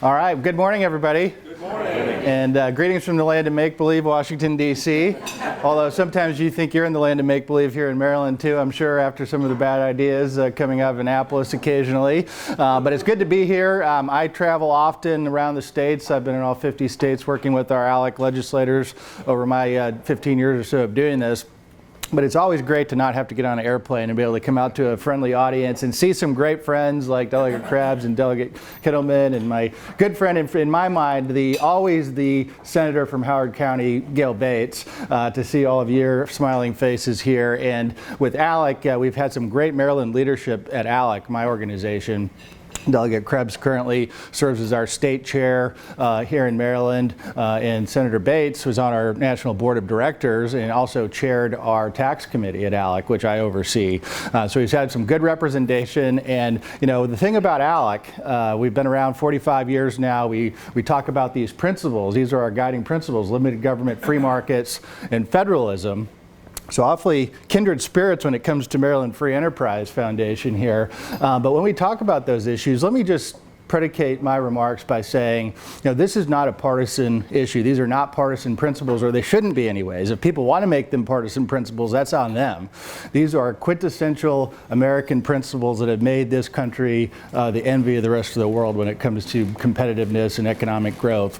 All right, good morning, everybody. Good morning. And greetings from the land of make-believe, Washington, D.C. Although sometimes you think you're in the land of make-believe here in Maryland, too, I'm sure, after some of the bad ideas coming out of Annapolis occasionally. But it's good to be here. I travel often around the states. I've been in all 50 states working with our ALEC legislators over my 15 years or so of doing this. But it's always great to not have to get on an airplane and be able to come out to a friendly audience and see some great friends like Delegate Krebs and Delegate Kittleman and my good friend, in my mind, always the senator from Howard County, Gail Bates, to see all of your smiling faces here. And with ALEC, we've had some great Maryland leadership at ALEC, my organization. Delegate Krebs currently serves as our state chair here in Maryland, and Senator Bates was on our National Board of Directors and also chaired our tax committee at ALEC, which I oversee. So he's had some good representation. And, you know, the thing about ALEC, we've been around 45 years now. We talk about these principles. These are our guiding principles: limited government, free markets, and federalism. So awfully kindred spirits when it comes to Maryland Free Enterprise Foundation here. But when we talk about those issues, let me just predicate my remarks by saying, you know, this is not a partisan issue. These are not partisan principles, or they shouldn't be anyways. If people want to make them partisan principles, that's on them. These are quintessential American principles that have made this country the envy of the rest of the world when it comes to competitiveness and economic growth.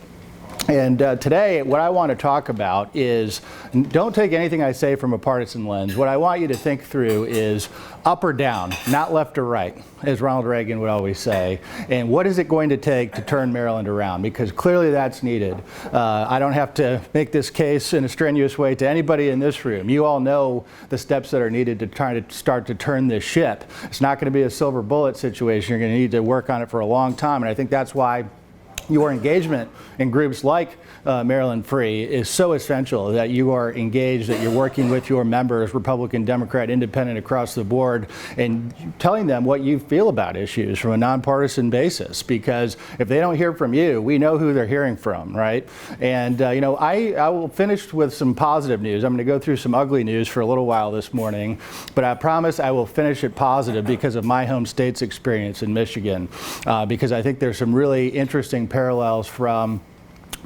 And today, what I want to talk about is, don't take anything I say from a partisan lens. What I want you to think through is up or down, not left or right, as Ronald Reagan would always say. And what is it going to take to turn Maryland around? Because clearly that's needed. I don't have to make this case in a strenuous way to anybody in this room. You all know the steps that are needed to try to start to turn this ship. It's not going to be a silver bullet situation. You're going to need to work on it for a long time. And I think that's why your engagement in groups like Maryland Free is so essential, that you are engaged, that you're working with your members, Republican, Democrat, Independent, across the board, and telling them what you feel about issues from a nonpartisan basis. Because if they don't hear from you, we know who they're hearing from, right? And you know, I will finish with some positive news. I'm going to go through some ugly news for a little while this morning, but I promise I will finish it positive because of my home state's experience in Michigan, because I think there's some really interesting parallels from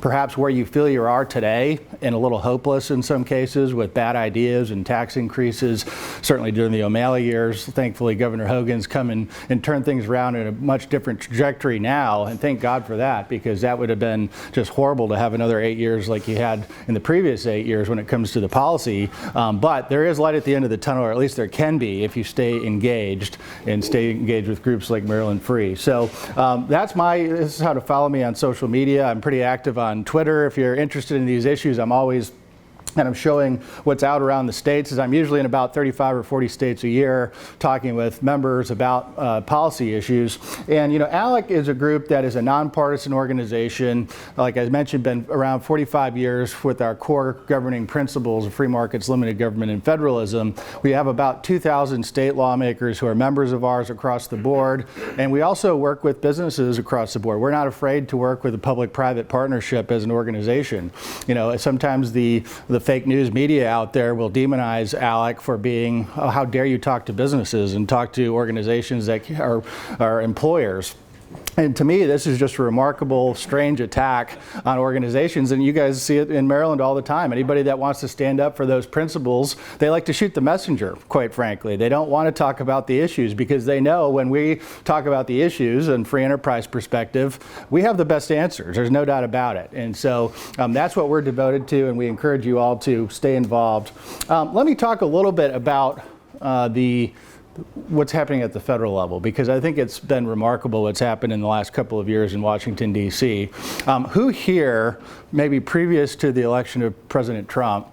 perhaps where you feel you are today, and a little hopeless in some cases with bad ideas and tax increases, certainly during the O'Malley years. Thankfully, Governor Hogan's come and turned things around in a much different trajectory now, and thank God for that, because that would have been just horrible to have another 8 years like he had in the previous 8 years when it comes to the policy. But there is light at the end of the tunnel, or at least there can be, if you stay engaged and stay engaged with groups like Maryland Free. So this is how to follow me on social media. I'm pretty active on Twitter. If you're interested in these issues, I'm always kind of showing what's out around the states, as I'm usually in about 35 or 40 states a year talking with members about policy issues. And, you know, ALEC is a group that is a nonpartisan organization. Like I mentioned, been around 45 years with our core governing principles of free markets, limited government, and federalism. We have about 2,000 state lawmakers who are members of ours across the board. And we also work with businesses across the board. We're not afraid to work with a public-private partnership as an organization. You know, sometimes the fake news media out there will demonize ALEC for being, oh, how dare you talk to businesses and talk to organizations that are employers. And to me, this is just a remarkable, strange attack on organizations. And you guys see it in Maryland all the time. Anybody that wants to stand up for those principles, they like to shoot the messenger, quite frankly. They don't want to talk about the issues, because they know when we talk about the issues and free enterprise perspective, we have the best answers. There's no doubt about it. And so that's what we're devoted to, and we encourage you all to stay involved. Let me talk a little bit about what's happening at the federal level, because I think it's been remarkable what's happened in the last couple of years in Washington, D.C. Who here, maybe previous to the election of President Trump,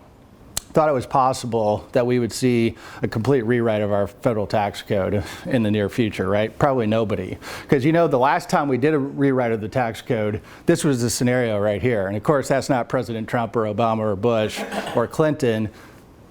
thought it was possible that we would see a complete rewrite of our federal tax code in the near future, right? Probably nobody. Because, you know, the last time we did a rewrite of the tax code, this was the scenario right here. And of course, that's not President Trump or Obama or Bush or Clinton.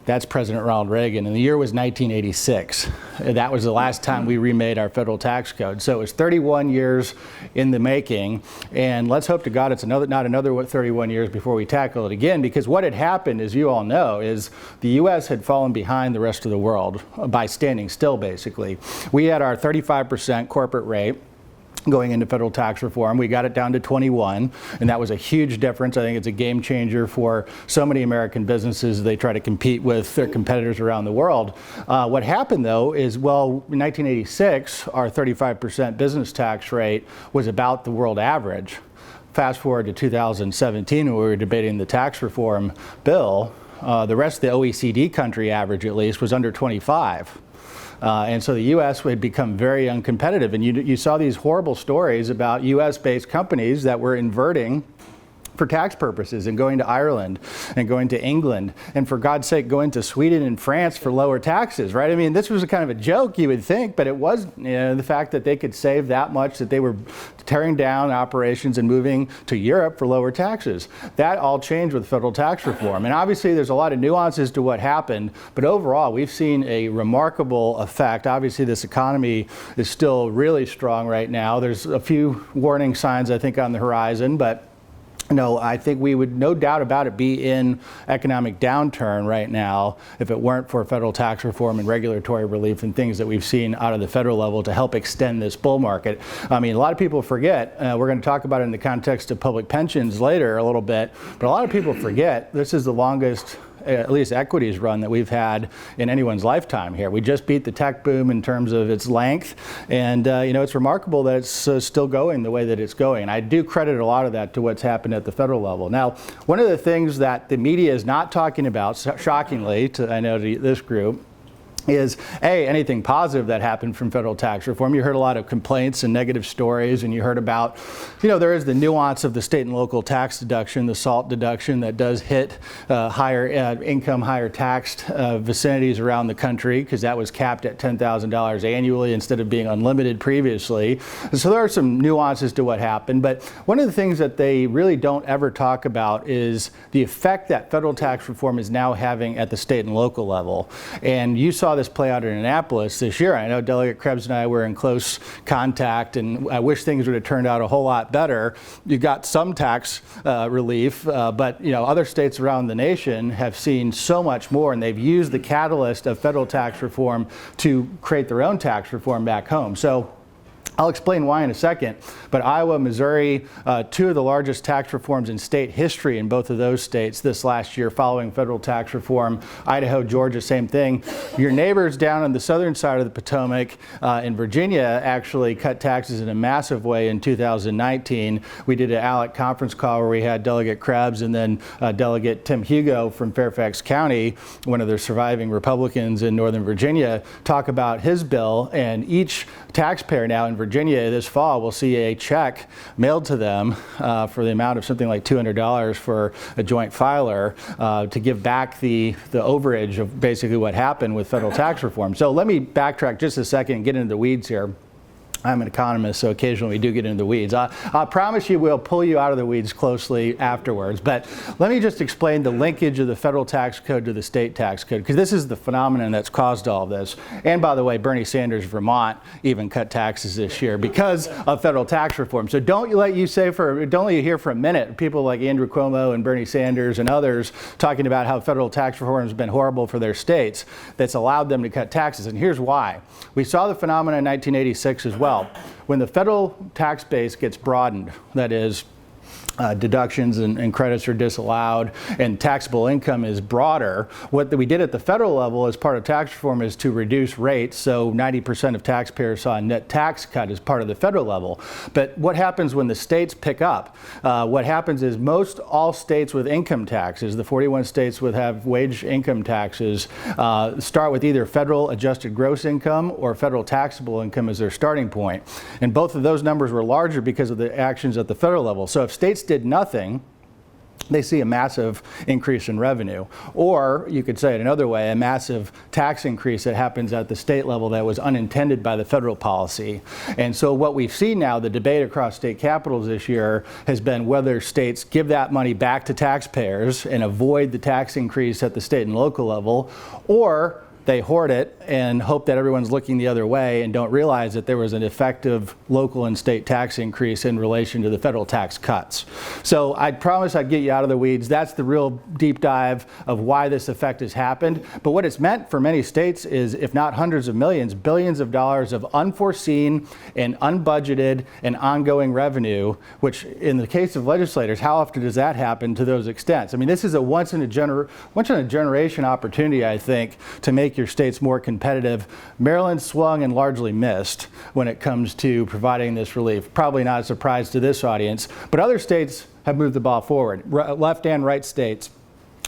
That's President Ronald Reagan, and the year was 1986. That was the last time we remade our federal tax code. So it was 31 years in the making, and let's hope to God it's not another 31 years before we tackle it again, because what had happened, as you all know, is the U.S. had fallen behind the rest of the world by standing still, basically. We had our 35% corporate rate. going into federal tax reform. We got it down to 21, and that was a huge difference. I think it's a game changer for so many American businesses as they try to compete with their competitors around the world. What happened, though, is, well, in 1986, our 35% business tax rate was about the world average. Fast forward to 2017, when we were debating the tax reform bill, the rest of the OECD country average, at least, was under 25. And so the U.S. had become very uncompetitive. And you saw these horrible stories about U.S.-based companies that were inverting for tax purposes and going to Ireland and going to England and, for God's sake, going to Sweden and France for lower taxes, right? I mean, this was a kind of a joke, you would think, but it was, the fact that they could save that much, that they were tearing down operations and moving to Europe for lower taxes. That all changed with federal tax reform. And obviously there's a lot of nuances to what happened, but overall we've seen a remarkable effect. Obviously this economy is still really strong right now. There's a few warning signs, I think, on the horizon, but no, I think we would, no doubt about it, be in economic downturn right now if it weren't for federal tax reform and regulatory relief and things that we've seen out of the federal level to help extend this bull market. I mean, a lot of people forget, we're going to talk about it in the context of public pensions later a little bit, but a lot of people forget this is the longest, at least equities run, that we've had in anyone's lifetime here. We just beat the tech boom in terms of its length, and it's remarkable that it's still going the way that it's going. And I do credit a lot of that to what's happened at the federal level. Now, one of the things that the media is not talking about, shockingly, to this group, is anything positive that happened from federal tax reform. You heard a lot of complaints and negative stories, and you heard about, there is the nuance of the state and local tax deduction, the SALT deduction that does hit higher income, higher taxed vicinities around the country, because that was capped at $10,000 annually instead of being unlimited previously. And so there are some nuances to what happened, but one of the things that they really don't ever talk about is the effect that federal tax reform is now having at the state and local level. And you saw this play out in Annapolis this year. I know Delegate Krebs and I were in close contact, and I wish things would have turned out a whole lot better. You got some tax relief, but other states around the nation have seen so much more, and they've used the catalyst of federal tax reform to create their own tax reform back home. So I'll explain why in a second, but Iowa, Missouri, two of the largest tax reforms in state history in both of those states this last year following federal tax reform. Idaho, Georgia, same thing. Your neighbors down on the southern side of the Potomac in Virginia actually cut taxes in a massive way in 2019. We did an ALEC conference call where we had Delegate Krebs and then Delegate Tim Hugo from Fairfax County, one of the surviving Republicans in Northern Virginia, talk about his bill, and each taxpayer now in Virginia this fall will see a check mailed to them for the amount of something like $200 for a joint filer to give back the overage of basically what happened with federal tax reform. So let me backtrack just a second and get into the weeds here. I'm an economist, so occasionally we do get into the weeds. I promise you we'll pull you out of the weeds closely afterwards, but let me just explain the linkage of the federal tax code to the state tax code, because this is the phenomenon that's caused all of this. And by the way, Bernie Sanders' Vermont even cut taxes this year because of federal tax reform. So don't let you hear for a minute people like Andrew Cuomo and Bernie Sanders and others talking about how federal tax reform has been horrible for their states that's allowed them to cut taxes. And here's why. We saw the phenomenon in 1986 as well. When the federal tax base gets broadened, that is, deductions and credits are disallowed and taxable income is broader, what we did at the federal level as part of tax reform is to reduce rates, so 90% of taxpayers saw a net tax cut as part of the federal level. But what happens when the states pick up? What happens is all states with income taxes, the 41 states that have wage income taxes, start with either federal adjusted gross income or federal taxable income as their starting point. And both of those numbers were larger because of the actions at the federal level. So if states did nothing, they see a massive increase in revenue. Or you could say it another way, a massive tax increase that happens at the state level that was unintended by the federal policy. And so what we've seen now, the debate across state capitals this year has been whether states give that money back to taxpayers and avoid the tax increase at the state and local level, or they hoard it and hope that everyone's looking the other way and don't realize that there was an effective local and state tax increase in relation to the federal tax cuts. So I promise I'd get you out of the weeds. That's the real deep dive of why this effect has happened. But what it's meant for many states is, if not hundreds of millions, billions of dollars of unforeseen and unbudgeted and ongoing revenue, which in the case of legislators, how often does that happen to those extents? I mean, this is a once in a generation opportunity, I think, to make your states more competitive. Maryland swung and largely missed when it comes to providing this relief. Probably not a surprise to this audience, but other states have moved the ball forward, left and right states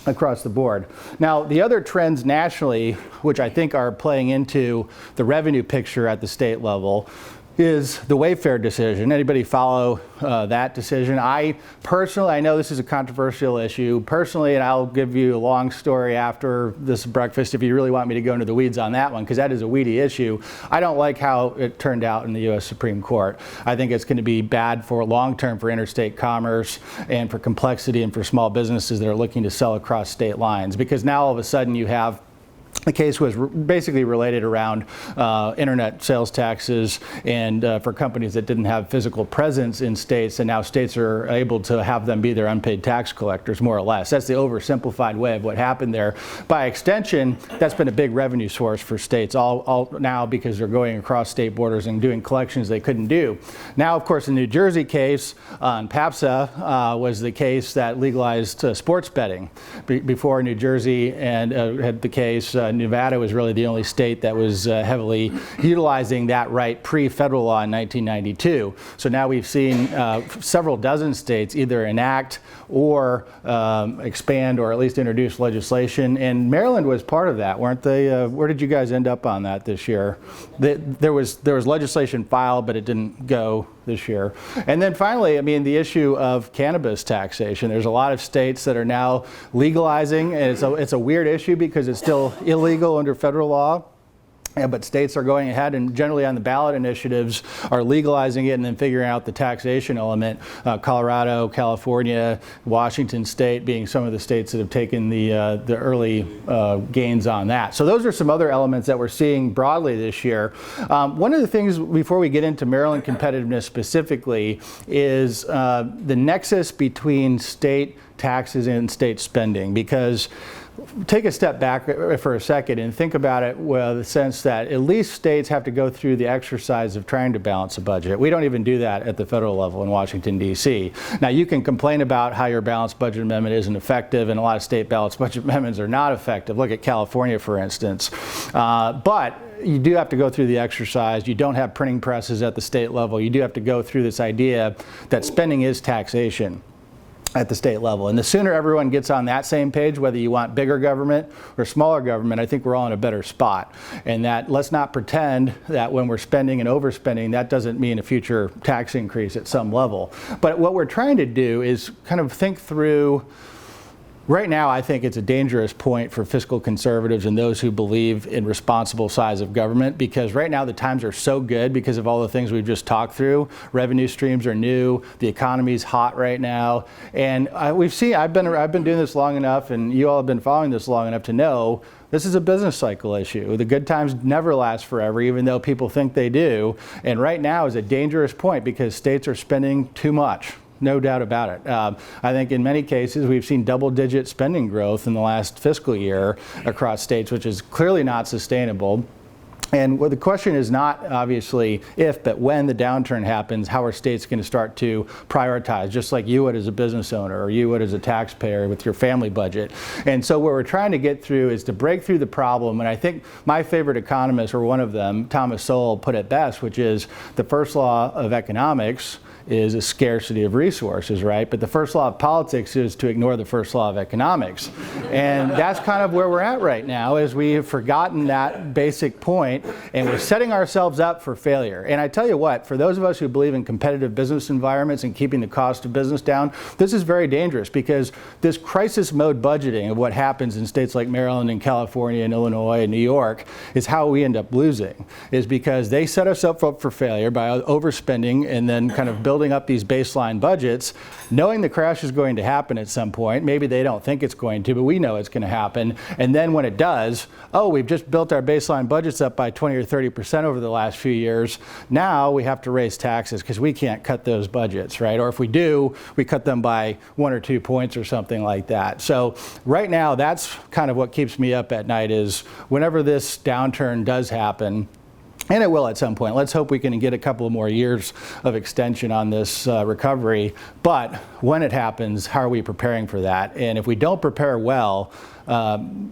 across the board. Now, the other trends nationally, which I think are playing into the revenue picture at the state level, is the Wayfair decision. Anybody follow that decision? I know this is a controversial issue. Personally, and I'll give you a long story after this breakfast if you really want me to go into the weeds on that one, because that is a weedy issue. I don't like how it turned out in the U.S. Supreme Court. I think it's going to be bad for long-term for interstate commerce and for complexity and for small businesses that are looking to sell across state lines, because now all of a sudden you have the case was basically related around internet sales taxes and for companies that didn't have physical presence in states, and now states are able to have them be their unpaid tax collectors, more or less. That's the oversimplified way of what happened there. By extension, that's been a big revenue source for states all now, because they're going across state borders and doing collections they couldn't do. Now, of course, the New Jersey case on PAPSA was the case that legalized sports betting. Before New Jersey and had the case, Nevada was really the only state that was heavily utilizing that right pre-federal law in 1992. So now we've seen several dozen states either enact or expand or at least introduce legislation. And Maryland was part of that, weren't they? Where did you guys end up on that this year? There was legislation filed, but it didn't go this year. And then finally, I mean, the issue of cannabis taxation. There's a lot of states that are now legalizing, and it's a weird issue because it's still illegal under federal law. But states are going ahead and generally on the ballot initiatives are legalizing it and then figuring out the taxation element. Colorado, California, Washington State being some of the states that have taken the early gains on that. So those are some other elements that we're seeing broadly this year. One of the things before we get into Maryland competitiveness specifically is the nexus between state taxes and state spending, because take a step back for a second and think about it with the sense that at least states have to go through the exercise of trying to balance a budget. We don't even do that at the federal level in Washington, D.C. Now, you can complain about how your balanced budget amendment isn't effective, and a lot of state balanced budget amendments are not effective. Look at California, for instance. But you do have to go through the exercise. You don't have printing presses at the state level. You do have to go through this idea that spending is taxation at the state level. And the sooner everyone gets on that same page, whether you want bigger government or smaller government, I think we're all in a better spot. And that let's not pretend that when we're spending and overspending, that doesn't mean a future tax increase at some level. But what we're trying to do is kind of think through. Right now, I think it's a dangerous point for fiscal conservatives and those who believe in responsible size of government, because right now the times are so good because of all the things we've just talked through. Revenue streams are new, the economy's hot right now, and we've seen. I've been doing this long enough, and you all have been following this long enough to know this is a business cycle issue. The good times never last forever, even though people think they do. And right now is a dangerous point because states are spending too much. No doubt about it. I think in many cases we've seen double-digit spending growth in the last fiscal year across states, which is clearly not sustainable. And the question is not obviously if, but when the downturn happens, how are states going to start to prioritize, just like you would as a business owner or you would as a taxpayer with your family budget. And so what we're trying to get through is to break through the problem. And I think my favorite economist, or one of them, Thomas Sowell, put it best, which is the first law of economics is a scarcity of resources, right? But the first law of politics is to ignore the first law of economics. And that's kind of where we're at right now, is we have forgotten that basic point and we're setting ourselves up for failure. And I tell you what, for those of us who believe in competitive business environments and keeping the cost of business down, this is very dangerous, because this crisis mode budgeting of what happens in states like Maryland and California and Illinois and New York is how we end up losing, is because they set us up for failure by overspending and then kind of building building up these baseline budgets, knowing the crash is going to happen at some point. Maybe they don't think it's going to, but we know it's going to happen. And then when it does, oh, we've just built our baseline budgets up by 20 or 30% over the last few years. Now we have to raise taxes because we can't cut those budgets, right? Or if we do, we cut them by 1 or 2 points or something like that. So right now, that's kind of what keeps me up at night is whenever this downturn does happen, and it will at some point. Let's hope we can get a couple of more years of extension on this recovery. But when it happens, how are we preparing for that? And if we don't prepare well,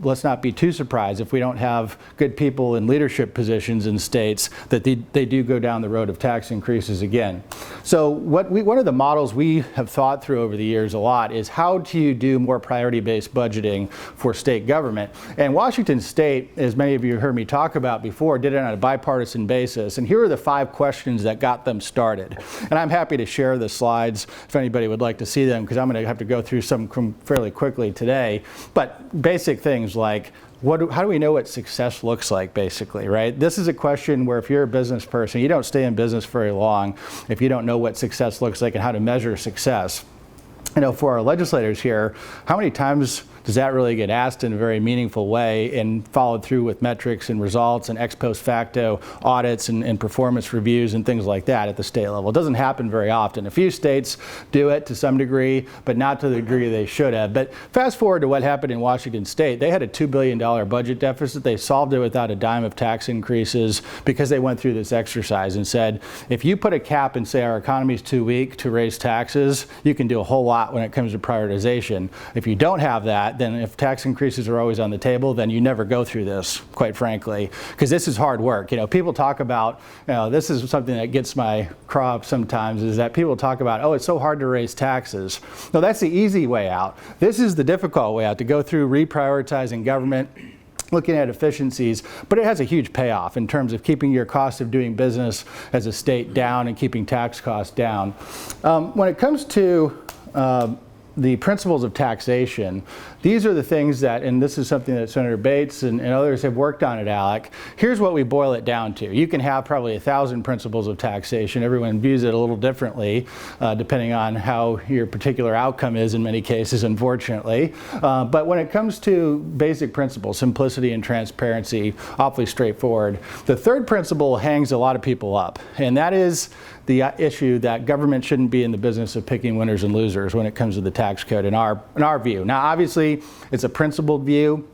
let's not be too surprised if we don't have good people in leadership positions in states that they do go down the road of tax increases again. So one of the models we have thought through over the years a lot is how do you do more priority-based budgeting for state government? And Washington State, as many of you heard me talk about before, did it on a bipartisan basis. And here are the 5 questions that got them started. And I'm happy to share the slides if anybody would like to see them, because I'm going to have to go through some fairly quickly today. But basic things like, how do we know what success looks like, basically, right? This is a question where if you're a business person, you don't stay in business very long if you don't know what success looks like and how to measure success. You know, for our legislators here, how many times does that really get asked in a very meaningful way and followed through with metrics and results and ex post facto audits and performance reviews and things like that at the state level? It doesn't happen very often. A few states do it to some degree, but not to the degree they should have. But fast forward to what happened in Washington State. They had a $2 billion budget deficit. They solved it without a dime of tax increases because they went through this exercise and said, if you put a cap and say our economy is too weak to raise taxes, you can do a whole lot when it comes to prioritization. If you don't have that, then if tax increases are always on the table, then you never go through this, quite frankly, because this is hard work. You know, people talk about, this is something that gets my craw up sometimes, is that people talk about, oh, it's so hard to raise taxes. No, that's the easy way out. This is the difficult way out, to go through reprioritizing government, looking at efficiencies, but it has a huge payoff in terms of keeping your cost of doing business as a state down and keeping tax costs down. When it comes to the principles of taxation, these are the things that, and this is something that Senator Bates and others have worked on at ALEC. Here's what we boil it down to. You can have probably 1,000 principles of taxation. Everyone views it a little differently, depending on how your particular outcome is in many cases, unfortunately. But when it comes to basic principles, simplicity and transparency, awfully straightforward. The third principle hangs a lot of people up, and that is the issue that government shouldn't be in the business of picking winners and losers when it comes to the tax code in our view. Now, obviously, it's a principled view.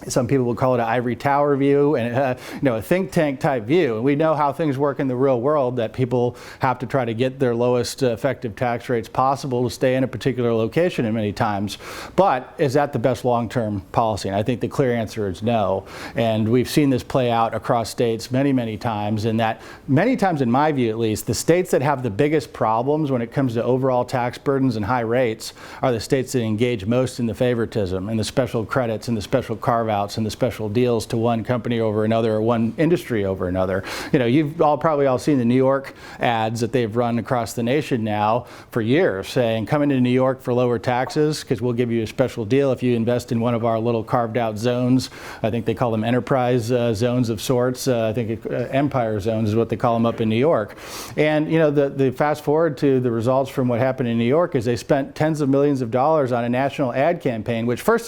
Some people would call it an ivory tower view and a think tank type view. And we know how things work in the real world, that people have to try to get their lowest effective tax rates possible to stay in a particular location and many times. But is that the best long-term policy? And I think the clear answer is no. And we've seen this play out across states many, many times, and that many times, in my view at least, the states that have the biggest problems when it comes to overall tax burdens and high rates are the states that engage most in the favoritism and the special credits and the special carve-outs and the special deals to one company over another or one industry over another. You know, you've probably all seen the New York ads that they've run across the nation now for years saying, come into New York for lower taxes because we'll give you a special deal if you invest in one of our little carved out zones. I think they call them enterprise zones of sorts. I think empire zones is what they call them up in New York. And, you know, the fast forward to the results from what happened in New York is they spent tens of millions of dollars on a national ad campaign, which first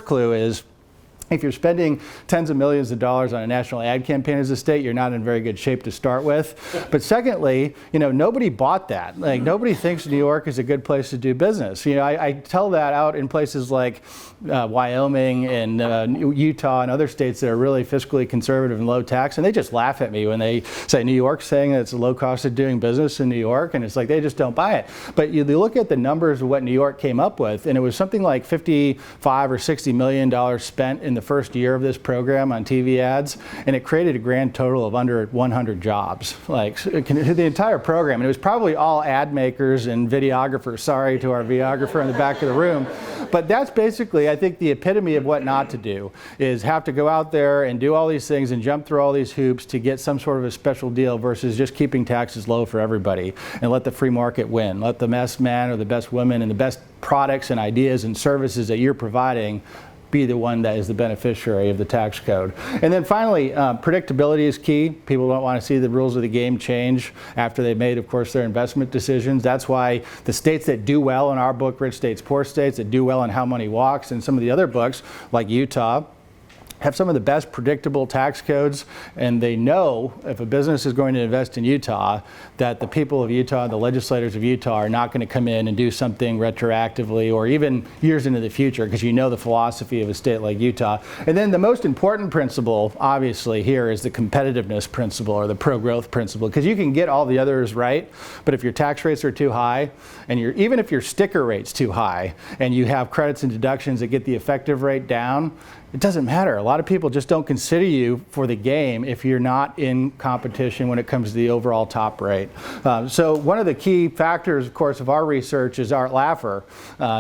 clue is, if you're spending tens of millions of dollars on a national ad campaign as a state, you're not in very good shape to start with. But secondly, you know, nobody bought that. Like, nobody thinks New York is a good place to do business. You know, I tell that out in places like Wyoming and Utah and other states that are really fiscally conservative and low tax, and they just laugh at me when they say New York's saying that it's a low cost of doing business in New York, and it's like they just don't buy it. But you look at the numbers of what New York came up with, and it was something like $55 or $60 million spent in the first year of this program on TV ads, and it created a grand total of under 100 jobs. Like, the entire program, and it was probably all ad makers and videographers. Sorry to our videographer in the back of the room. But that's basically, I think, the epitome of what not to do, is have to go out there and do all these things and jump through all these hoops to get some sort of a special deal versus just keeping taxes low for everybody and let the free market win. Let the best man or the best woman and the best products and ideas and services that you're providing be the one that is the beneficiary of the tax code. And then finally, predictability is key. People don't want to see the rules of the game change after they've made, of course, their investment decisions. That's why the states that do well in our book, Rich States, Poor States, that do well in How Money Walks, and some of the other books, like Utah, have some of the best predictable tax codes, and they know if a business is going to invest in Utah, that the people of Utah, the legislators of Utah, are not going to come in and do something retroactively or even years into the future, because you know the philosophy of a state like Utah. And then the most important principle, obviously, here is the competitiveness principle or the pro-growth principle, because you can get all the others right, but if your tax rates are too high, and even if your sticker rate's too high, and you have credits and deductions that get the effective rate down, it doesn't matter. A lot of people just don't consider you for the game if you're not in competition when it comes to the overall top rate. So one of the key factors, of course, of our research is Art Laffer.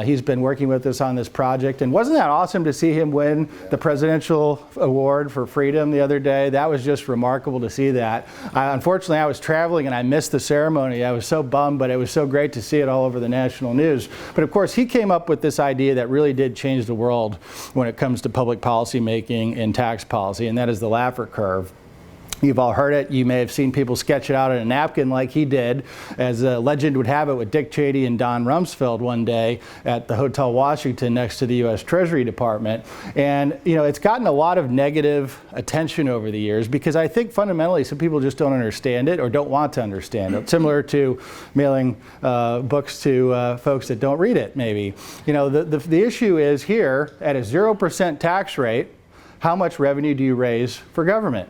He's been working with us on this project, and wasn't that awesome to see him win the Presidential Award for Freedom the other day? That was just remarkable to see that. Unfortunately, I was traveling and I missed the ceremony. I was so bummed, but it was so great to see it all over the national news. But of course, he came up with this idea that really did change the world when it comes to public policy making and tax policy, and that is the Laffer curve. You've all heard it. You may have seen people sketch it out on a napkin like he did, as a legend would have it, with Dick Cheney and Don Rumsfeld one day at the Hotel Washington next to the U.S. Treasury Department. And, you know, it's gotten a lot of negative attention over the years because I think fundamentally some people just don't understand it or don't want to understand it. Similar to mailing books to folks that don't read it, maybe. You know, the issue is here, at a 0% tax rate, how much revenue do you raise for government?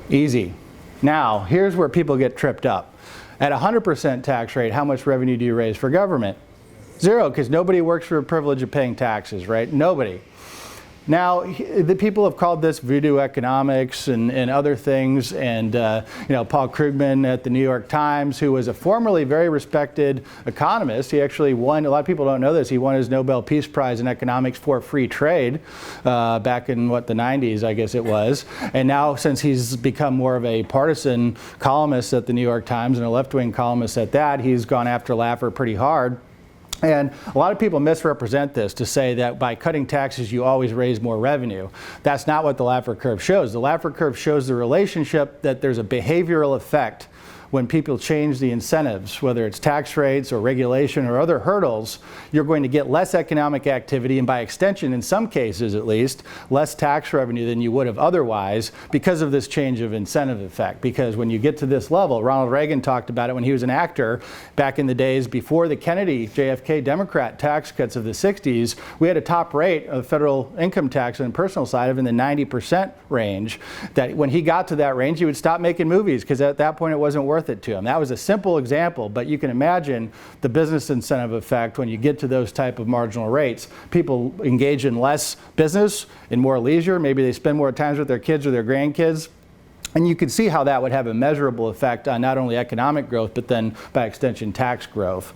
Easy. Now, here's where people get tripped up. At a 100% tax rate, how much revenue do you raise for government? Zero, because nobody works for the privilege of paying taxes, right? Nobody. Now, the people have called this voodoo economics and other things, and you know, Paul Krugman at the New York Times, who was a formerly very respected economist, he actually won, a lot of people don't know this, he won his Nobel Peace Prize in economics for free trade back in, the 90s, I guess it was. And now, since he's become more of a partisan columnist at the New York Times and a left-wing columnist at that, he's gone after Laffer pretty hard. And a lot of people misrepresent this to say that by cutting taxes you always raise more revenue. That's not what the Laffer curve shows. The Laffer curve shows the relationship that there's a behavioral effect when people change the incentives, whether it's tax rates or regulation or other hurdles. You're going to get less economic activity, and by extension, in some cases at least, less tax revenue than you would have otherwise because of this change of incentive effect. Because when you get to this level, Ronald Reagan talked about it when he was an actor back in the days before the Kennedy, JFK Democrat tax cuts of the 60s, we had a top rate of federal income tax on the personal side of in the 90% range. That when he got to that range, he would stop making movies because at that point it wasn't worth it to him. That was a simple example, but you can imagine the business incentive effect when you get to those type of marginal rates. People engage in less business and more leisure. Maybe they spend more time with their kids or their grandkids. And you can see how that would have a measurable effect on not only economic growth, but then by extension tax growth.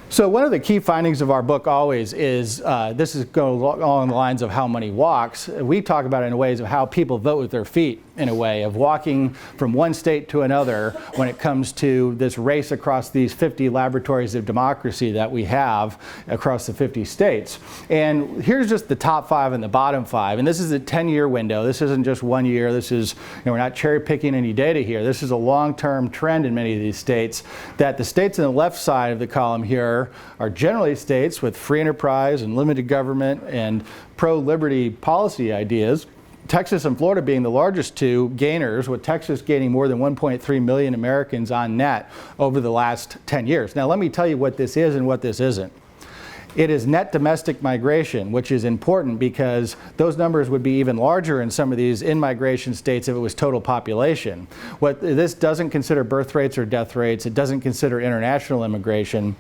So one of the key findings of our book always is, this is going along the lines of How Money Walks. We talk about it in ways of how people vote with their feet, in a way of walking from one state to another when it comes to this race across these 50 laboratories of democracy that we have across the 50 states. And here's just the top 5 and the bottom 5. And this is a 10-year window. This isn't just 1 year. This is, we're not cherry picking any data here. This is a long-term trend in many of these states, that the states on the left side of the column here are generally states with free enterprise and limited government and pro-liberty policy ideas. Texas and Florida being the largest two gainers, with Texas gaining more than 1.3 million Americans on net over the last 10 years. Now let me tell you what this is and what this isn't. It is net domestic migration, which is important because those numbers would be even larger in some of these in-migration states if it was total population. What this doesn't consider birth rates or death rates, it doesn't consider international immigration.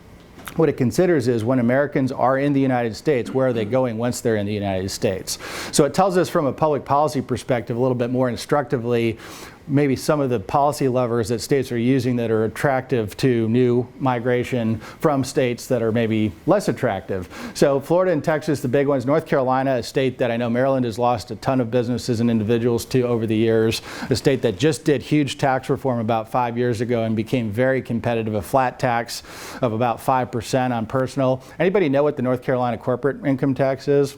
What it considers is when Americans are in the United States, where are they going once they're in the United States? So it tells us from a public policy perspective a little bit more instructively maybe some of the policy levers that states are using that are attractive to new migration from states that are maybe less attractive. So Florida and Texas, the big ones. North Carolina, a state that I know Maryland has lost a ton of businesses and individuals to over the years, a state that just did huge tax reform about 5 years ago and became very competitive, a flat tax of about 5% on personal. Anybody know what the North Carolina corporate income tax is?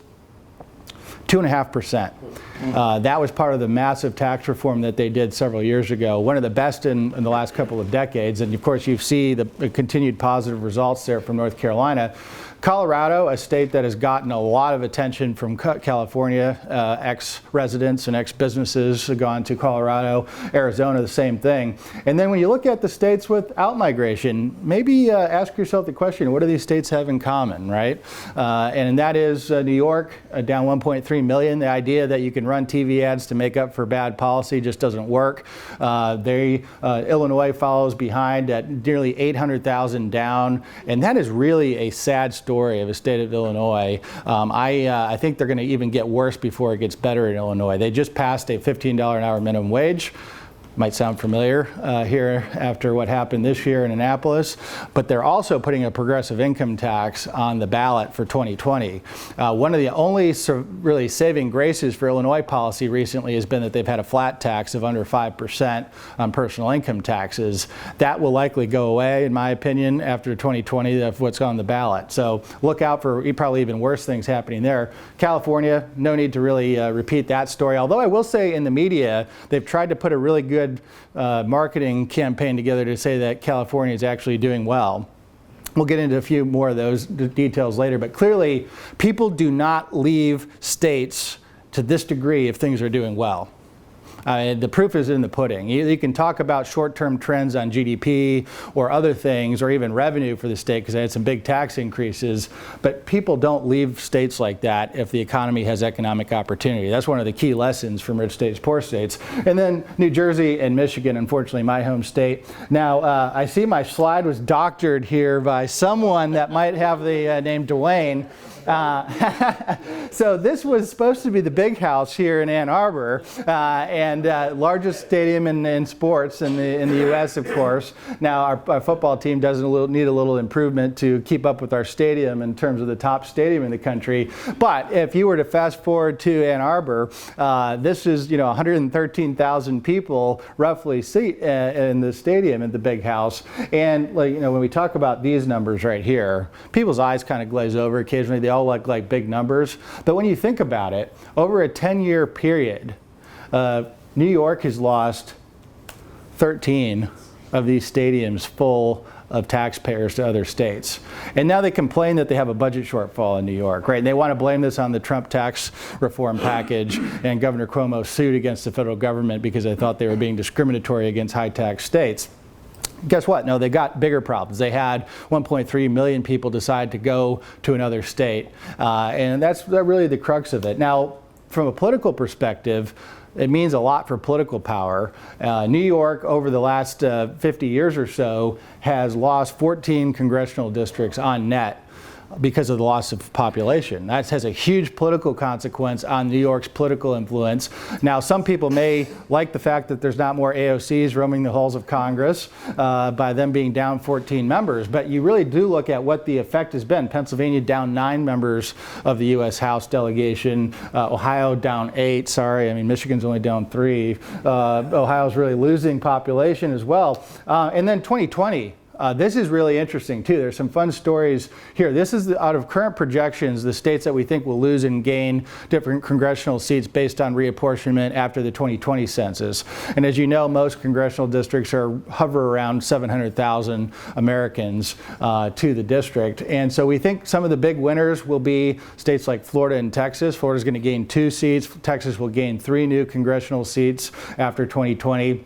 2.5%. That was part of the massive tax reform that they did several years ago, one of the best in the last couple of decades. And of course, you see the continued positive results there from North Carolina. Colorado, a state that has gotten a lot of attention from California, ex-residents and ex-businesses have gone to Colorado. Arizona, the same thing. And then when you look at the states with out-migration, maybe ask yourself the question, what do these states have in common, right? And that is New York, down 1.3 million. The idea that you can run TV ads to make up for bad policy just doesn't work. Illinois follows behind at nearly 800,000 down. And that is really a sad story of the state of Illinois. I think they're going to even get worse before it gets better in Illinois. They just passed a $15 an hour minimum wage. Might sound familiar here after what happened this year in Annapolis, but they're also putting a progressive income tax on the ballot for 2020. One of the only really saving graces for Illinois policy recently has been that they've had a flat tax of under 5% on personal income taxes. That will likely go away, in my opinion, after 2020 of what's on the ballot. So look out for probably even worse things happening there. California, no need to really repeat that story. Although I will say in the media, they've tried to put a really good marketing campaign together to say that California is actually doing well. We'll get into a few more of those details later, but clearly people do not leave states to this degree if things are doing well. The proof is in the pudding. You can talk about short-term trends on GDP or other things, or even revenue for the state, because they had some big tax increases, but people don't leave states like that if the economy has economic opportunity. That's one of the key lessons from rich states, poor states. And then New Jersey and Michigan, unfortunately, my home state. Now, I see my slide was doctored here by someone that might have the name Dwayne. So this was supposed to be the big house here in Ann Arbor, and largest stadium in sports in the U.S., of course. Now our football team need a little improvement to keep up with our stadium in terms of the top stadium in the country. But if you were to fast forward to Ann Arbor, this is 113,000 people roughly seat in the stadium at the big house. And when we talk about these numbers right here, people's eyes kind of glaze over occasionally. They all look like big numbers. But when you think about it, over a 10-year period, New York has lost 13 of these stadiums full of taxpayers to other states. And now they complain that they have a budget shortfall in New York, right? And they want to blame this on the Trump tax reform package and Governor Cuomo sued against the federal government because they thought they were being discriminatory against high tax states. Guess what? No, they got bigger problems. They had 1.3 million people decide to go to another state. And that's really the crux of it. Now, from a political perspective, it means a lot for political power. New York, over the last 50 years or so, has lost 14 congressional districts on net because of the loss of population. That has a huge political consequence on New York's political influence. Now, some people may like the fact that there's not more AOCs roaming the halls of Congress by them being down 14 members, but you really do look at what the effect has been. Pennsylvania down 9 members of the U.S. House delegation. Ohio down 8, sorry. I mean, Michigan's only down 3. Ohio's really losing population as well. And then 2020. This is really interesting too. There's some fun stories here. This is out of current projections, the states that we think will lose and gain different congressional seats based on reapportionment after the 2020 census. And as you know, most congressional districts hover around 700,000 Americans to the district. And so we think some of the big winners will be states like Florida and Texas. Florida's going to gain 2 seats. Texas will gain 3 new congressional seats after 2020.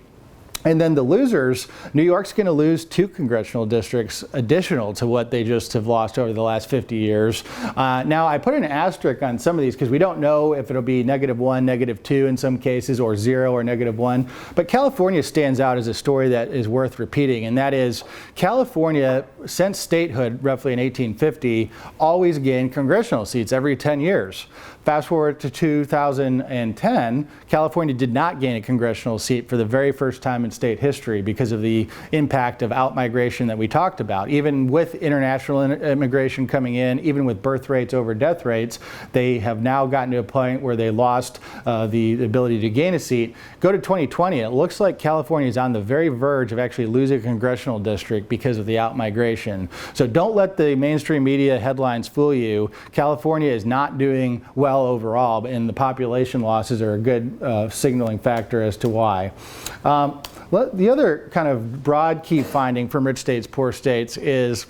And then the losers, New York's going to lose 2 congressional districts additional to what they just have lost over the last 50 years. Now, I put an asterisk on some of these because we don't know if it'll be -1, -2 in some cases, or 0 or -1. But California stands out as a story that is worth repeating, and that is California, since statehood roughly in 1850, always gained congressional seats every 10 years. Fast forward to 2010, California did not gain a congressional seat for the very first time time in state history because of the impact of outmigration that we talked about. Even with international immigration coming in, even with birth rates over death rates, they have now gotten to a point where they lost the ability to gain a seat. Go to 2020, it looks like California is on the very verge of actually losing a congressional district because of the outmigration. So don't let the mainstream media headlines fool you. California is not doing well overall, and the population losses are a good signaling factor as to why. The other kind of broad key finding from rich states, poor states is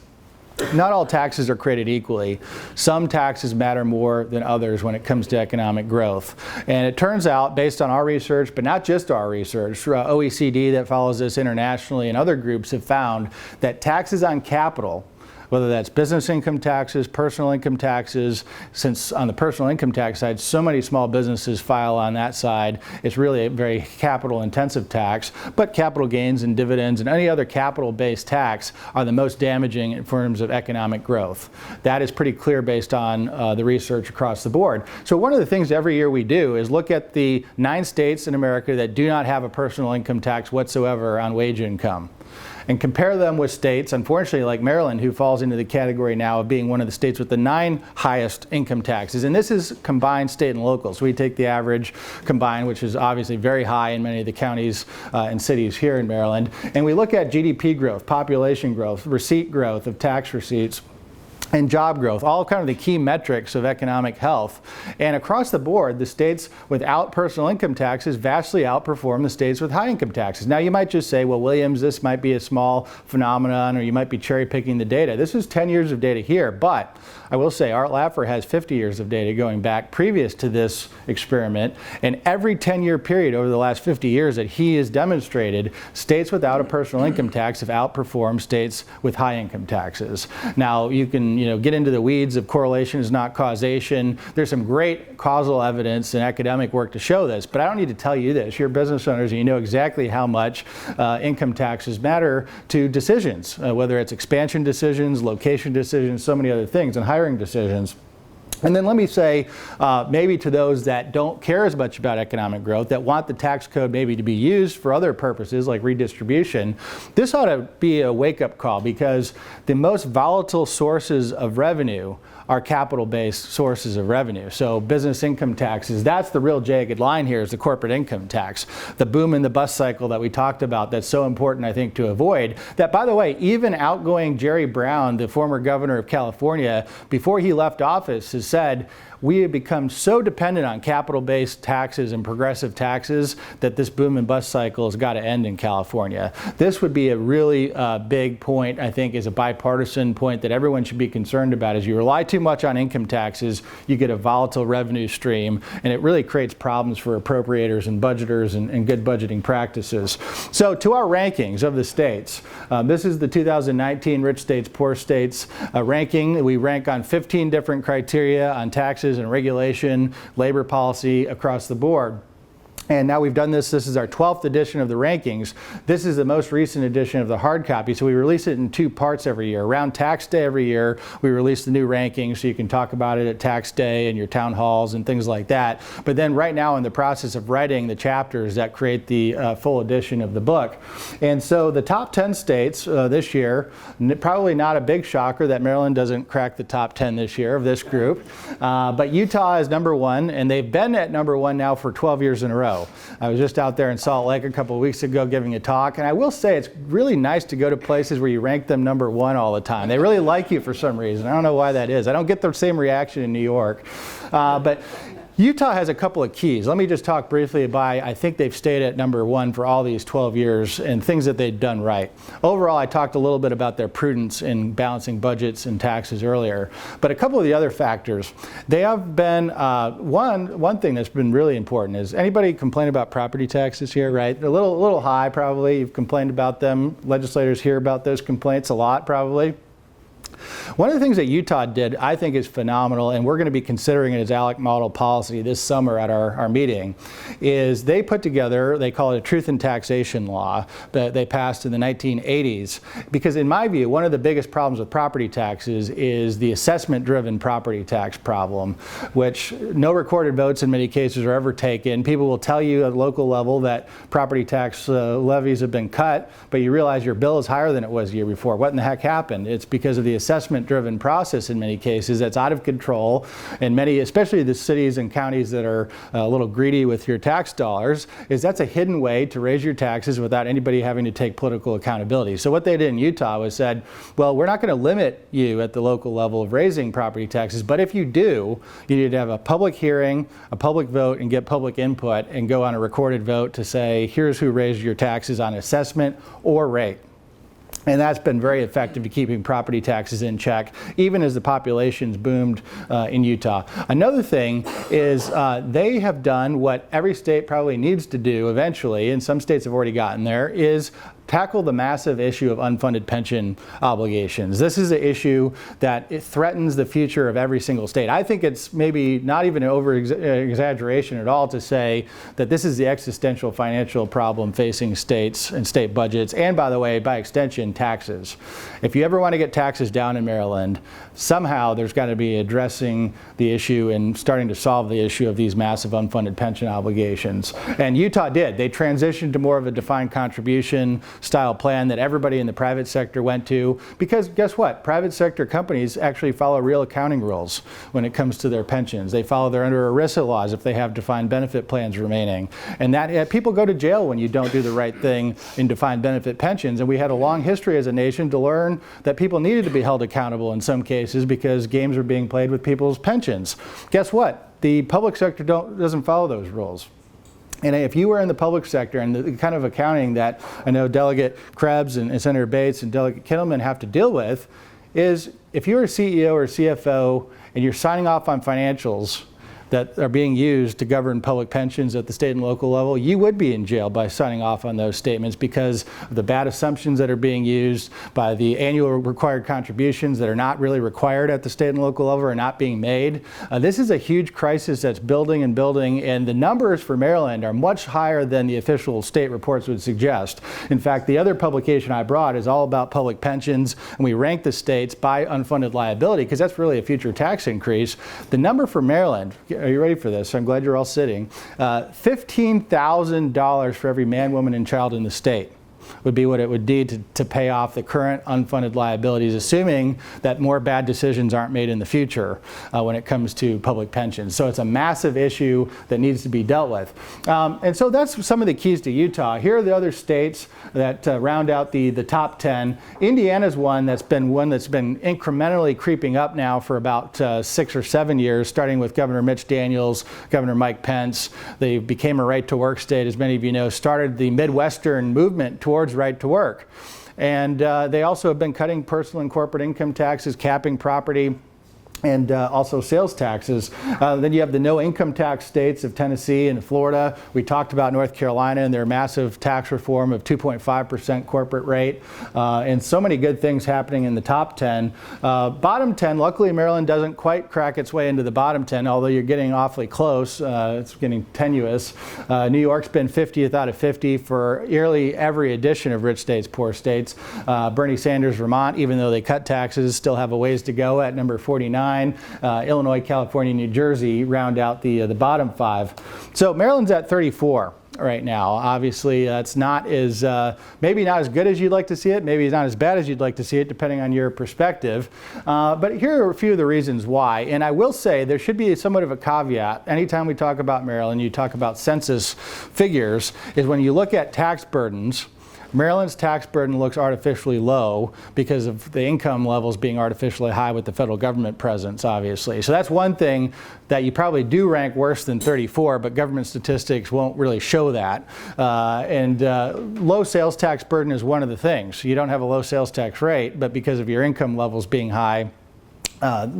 not all taxes are created equally. Some taxes matter more than others when it comes to economic growth. And it turns out, based on our research, but not just our research, OECD that follows this internationally and other groups have found that taxes on capital, whether that's business income taxes, personal income taxes, since on the personal income tax side, so many small businesses file on that side, it's really a very capital intensive tax, but capital gains and dividends and any other capital-based tax are the most damaging in terms of economic growth. That is pretty clear based on the research across the board. So one of the things every year we do is look at the 9 states in America that do not have a personal income tax whatsoever on wage income, and compare them with states, unfortunately, like Maryland, who falls into the category now of being one of the states with the 9 highest income taxes. And this is combined state and local. So we take the average combined, which is obviously very high in many of the counties and cities here in Maryland. And we look at GDP growth, population growth, receipt growth of tax receipts, and job growth, all kind of the key metrics of economic health. And across the board, the states without personal income taxes vastly outperform the states with high income taxes. Now you might just say, well, Williams, this might be a small phenomenon, or you might be cherry picking the data. This is 10 years of data here, but I will say Art Laffer has 50 years of data going back previous to this experiment, and every 10-year period over the last 50 years that he has demonstrated, states without a personal income tax have outperformed states with high income taxes. Now you can get into the weeds of correlation is not causation. There's some great causal evidence and academic work to show this, but I don't need to tell you this. You're business owners and you know exactly how much income taxes matter to decisions, whether it's expansion decisions, location decisions, so many other things, and hiring decisions. And then let me say, maybe to those that don't care as much about economic growth, that want the tax code maybe to be used for other purposes like redistribution, this ought to be a wake-up call, because the most volatile sources of revenue are capital-based sources of revenue. So business income taxes, that's the real jagged line here, is the corporate income tax. The boom and the bust cycle that we talked about, that's so important, I think, to avoid. That, by the way, even outgoing Jerry Brown, the former governor of California, before he left office, has said, we have become so dependent on capital-based taxes and progressive taxes that this boom and bust cycle has got to end in California. This would be a really big point, I think, is a bipartisan point that everyone should be concerned about. As you rely too much on income taxes, you get a volatile revenue stream, and it really creates problems for appropriators and budgeters and good budgeting practices. So to our rankings of the states, this is the 2019 Rich States, Poor States ranking. We rank on 15 different criteria on taxes and regulation, labor policy across the board. And now we've done this. This is our 12th edition of the rankings. This is the most recent edition of the hard copy. So we release it in 2 parts every year. Around tax day every year, we release the new rankings so you can talk about it at tax day and your town halls and things like that. But then right now in the process of writing the chapters that create the full edition of the book. And so the top 10 states this year, probably not a big shocker that Maryland doesn't crack the top 10 this year of this group. But Utah is number 1, and they've been at number 1 now for 12 years in a row. I was just out there in Salt Lake a couple of weeks ago giving a talk, and I will say it's really nice to go to places where you rank them number 1 all the time. They really like you for some reason. I don't know why that is. I don't get the same reaction in New York. But Utah has a couple of keys. Let me just talk briefly about, I think they've stayed at number 1 for all these 12 years and things that they've done right. Overall, I talked a little bit about their prudence in balancing budgets and taxes earlier. But a couple of the other factors, they have been, one thing that's been really important is, anybody complain about property taxes here, right? They're a little high probably. You've complained about them. Legislators hear about those complaints a lot probably. One of the things that Utah did, I think, is phenomenal, and we're going to be considering it as ALEC model policy this summer at our meeting, is they put together, they call it a truth in taxation law that they passed in the 1980s. Because in my view, one of the biggest problems with property taxes is the assessment-driven property tax problem, which no recorded votes in many cases are ever taken. People will tell you at local level that property tax levies have been cut, but you realize your bill is higher than it was the year before. What in the heck happened? It's because of the assessment-driven process in many cases that's out of control, and many, especially the cities and counties that are a little greedy with your tax dollars, is that's a hidden way to raise your taxes without anybody having to take political accountability. So what they did in Utah was said, well, we're not going to limit you at the local level of raising property taxes, but if you do, you need to have a public hearing, a public vote, and get public input and go on a recorded vote to say, here's who raised your taxes on assessment or rate. And that's been very effective to keeping property taxes in check, even as the population's boomed in Utah. Another thing is they have done what every state probably needs to do eventually, and some states have already gotten there, is tackle the massive issue of unfunded pension obligations. This is an issue that it threatens the future of every single state. I think it's maybe not even an over-exaggeration at all to say that this is the existential financial problem facing states and state budgets, and by the way, by extension, taxes. If you ever want to get taxes down in Maryland, somehow there's got to be addressing the issue and starting to solve the issue of these massive unfunded pension obligations. And Utah did. They transitioned to more of a defined contribution style plan that everybody in the private sector went to, because guess what? Private sector companies actually follow real accounting rules when it comes to their pensions. They follow their under ERISA laws if they have defined benefit plans remaining. And that people go to jail when you don't do the right thing in defined benefit pensions. And we had a long history as a nation to learn that people needed to be held accountable in some cases because games were being played with people's pensions. Guess what? The public sector doesn't follow those rules. And if you were in the public sector, and the kind of accounting that I know Delegate Krebs and Senator Bates and Delegate Kittleman have to deal with, is if you're a CEO or CFO and you're signing off on financials that are being used to govern public pensions at the state and local level, you would be in jail by signing off on those statements because of the bad assumptions that are being used, by the annual required contributions that are not really required at the state and local level or not being made. This is a huge crisis that's building and building, and the numbers for Maryland are much higher than the official state reports would suggest. In fact, the other publication I brought is all about public pensions, and we rank the states by unfunded liability because that's really a future tax increase. The number for Maryland, are you ready for this? I'm glad you're all sitting. $15,000 for every man, woman, and child in the state would be what it would need to pay off the current unfunded liabilities, assuming that more bad decisions aren't made in the future when it comes to public pensions. So it's a massive issue that needs to be dealt with. And so that's some of the keys to Utah. Here are the other states that round out the top 10. Indiana's one that's been incrementally creeping up now for about 6 or 7 years, starting with Governor Mitch Daniels, Governor Mike Pence. They became a right-to-work state, as many of you know, started the Midwestern movement towards right to work. And they also have been cutting personal and corporate income taxes, capping property, and also sales taxes. Then you have the no income tax states of Tennessee and Florida. We talked about North Carolina and their massive tax reform of 2.5% corporate rate, and so many good things happening in the top 10. Bottom 10, luckily Maryland doesn't quite crack its way into the bottom 10, although you're getting awfully close. It's getting tenuous. New York's been 50th out of 50 for nearly every edition of Rich States, Poor States. Bernie Sanders, Vermont, even though they cut taxes, still have a ways to go at number 49. Illinois, California, New Jersey round out the bottom 5. So Maryland's at 34 right now. Obviously, that's not as maybe not as good as you'd like to see it. Maybe it's not as bad as you'd like to see it, depending on your perspective. But here are a few of the reasons why. And I will say there should be somewhat of a caveat. Anytime we talk about Maryland, you talk about census figures, is when you look at tax burdens. Maryland's tax burden looks artificially low because of the income levels being artificially high with the federal government presence, obviously. So that's one thing that you probably do rank worse than 34, but government statistics won't really show that. Low sales tax burden is one of the things. You don't have a low sales tax rate, but because of your income levels being high,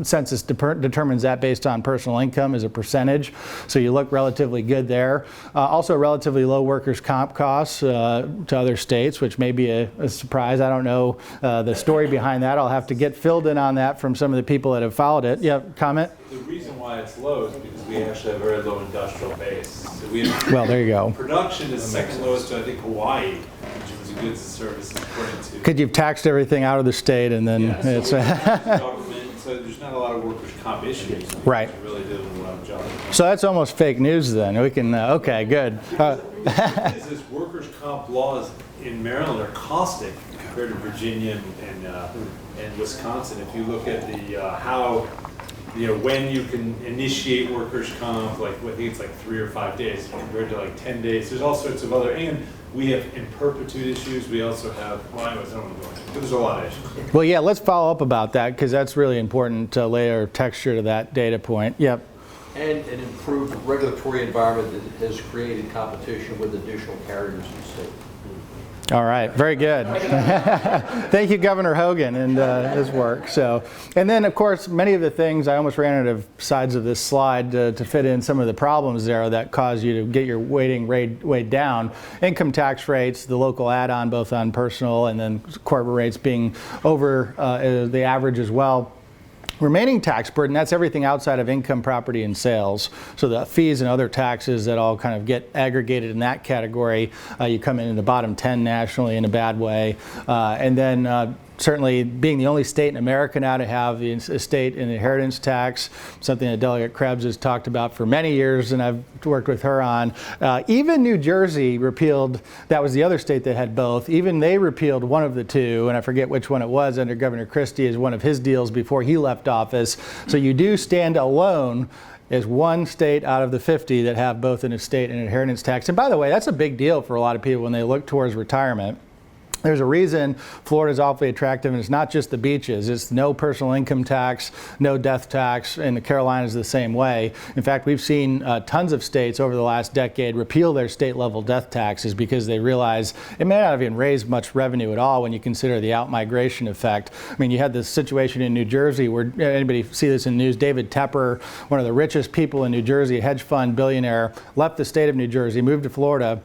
Census determines that based on personal income as a percentage, so you look relatively good there. Also relatively low workers' comp costs to other states, which may be a surprise. I don't know the story behind that. I'll have to get filled in on that from some of the people that have followed it. Yeah, comment? The reason why it's low is because we actually have a very low industrial base. So we have, well, there you go. Production is second lowest to, I think, Hawaii, which is goods and services according to. Because you've taxed everything out of the state, and then it's government. So there's not a lot of workers' comp issues. Right. Really doing a lot of jobs. So that's almost fake news then. We can, okay, good. This workers' comp laws in Maryland are caustic compared to Virginia and Wisconsin. If you look at the how, when you can initiate workers' comp, like I think it's like 3 or 5 days compared to like 10 days. There's all sorts of other, and we have in perpetuity issues. We also have, well, anyways, I don't want to go into it, but there's a lot of issues. Well, yeah, let's follow up about that because that's really important to layer texture to that data point. Yep. And an improved regulatory environment that has created competition with additional carriers in the state. All right, very good. Thank you, Governor Hogan, and his work. So, and then, of course, many of the things, I almost ran out of sides of this slide to fit in some of the problems there that cause you to get your weighting weighed down. Income tax rates, the local add-on, both on personal and then corporate rates being over the average as well. Remaining tax burden, that's everything outside of income, property, and sales. So the fees and other taxes that all kind of get aggregated in that category, you come in the bottom 10 nationally in a bad way. And then certainly being the only state in America now to have the estate and inheritance tax, something that Delegate Krebs has talked about for many years and I've worked with her on. Even New Jersey repealed, that was the other state that had both, even they repealed one of the two, and I forget which one it was, under Governor Christie as one of his deals before he left office. So you do stand alone as one state out of the 50 that have both an estate and inheritance tax. And by the way, that's a big deal for a lot of people when they look towards retirement. There's a reason Florida is awfully attractive, and it's not just the beaches. It's no personal income tax, no death tax, and the Carolinas the same way. In fact, we've seen tons of states over the last decade repeal their state-level death taxes because they realize it may not even raise much revenue at all when you consider the out-migration effect. I mean, you had this situation in New Jersey where, anybody see this in the news, David Tepper, one of the richest people in New Jersey, a hedge fund billionaire, left the state of New Jersey, moved to Florida.